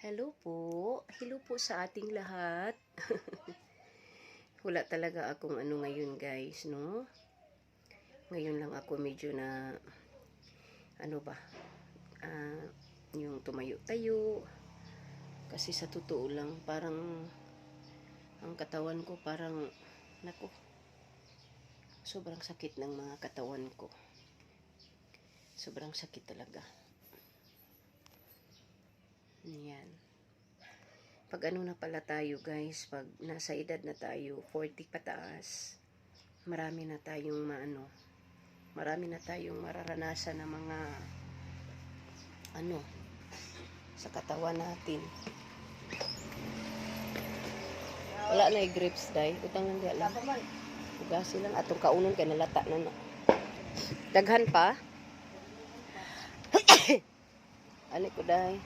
Hello po. Hello po sa ating lahat. Wala talaga akong ano ngayon guys, no? Ngayon lang ako medyo na, ano ba, yung tumayo-tayo. Kasi sa totoo lang, parang, ang katawan ko parang, naku, sobrang sakit ng mga katawan ko. Sobrang sakit talaga. Yan. Pag ano na pala tayo guys, pag nasa edad na tayo, 40 pataas, marami na tayong mararanasan ng mga sa katawan natin. Wala na grips day, utang lang lang. Ugasin lang atong kaunon kay nalata na. Daghan pa. Ani ko day.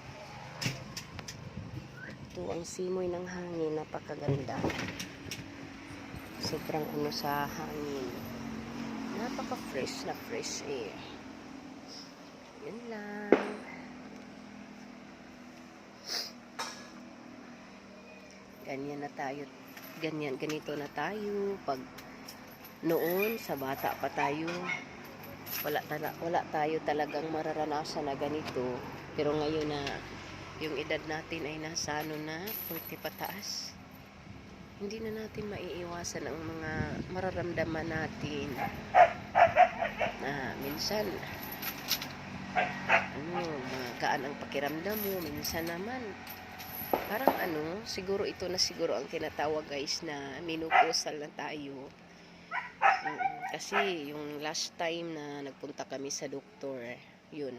Ito ang simoy ng hangin, napakaganda. Sobrang sa hangin. Napaka-fresh na fresh air. Yan lang. Ganyan na tayo. Ganito na tayo. Pag noon, sa bata pa tayo, wala tayo talagang mararanasan na ganito. Pero ngayon na yung edad natin ay nasa 40 pataas. Hindi na natin maiiwasan ang mga mararamdaman natin. Minsan magaan ang pakiramdam mo, minsan naman parang siguro ito na siguro ang tinatawag guys na menopausal na tayo. Kasi yung last time na nagpunta kami sa doktor, yun,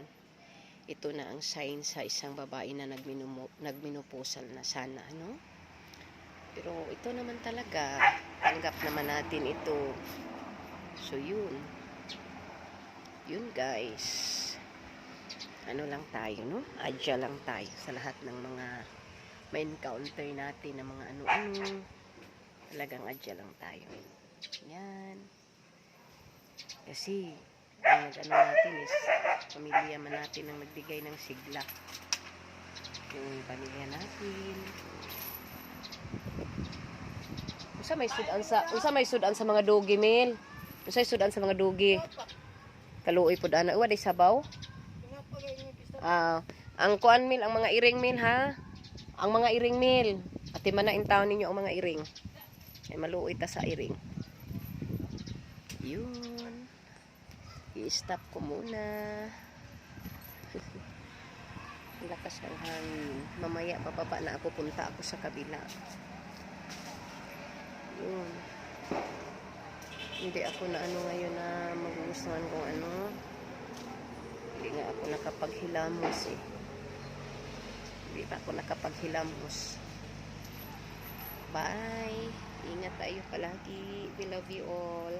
ito na ang sign sa isang babae na nagmenopausal na sana, no? Pero ito naman talaga, tanggap naman natin ito. So yun guys, lang tayo, no? Adya lang tayo sa lahat ng mga ma-encounter natin ng mga talagang adya lang tayo. Yan. Kasi ang natin is pamilya man natin ang nagbigay ng sigla. Yung pamilya natin. Unsa may sudan sa mga dogi, Mel? Unsa sudan sa mga dogi? Kaluoy pud ana. Wa day sabaw. Ang kuan Mel, ang mga iring Mel ha. Ang mga iring Mel. Ati man na intaw ninyo ang mga iring. Ay maluoy ta sa iring. Yun. I-stop ko muna. Lakas ng hangin. Mamaya bababa na ako, punta ako sa kabila. Yun. Hindi ako na ngayon na magugustuhan kung Hindi nga ako nakapaghilamos eh. Hindi pa ako nakapaghilamos. Bye. Ingat tayo palagi. We love you all.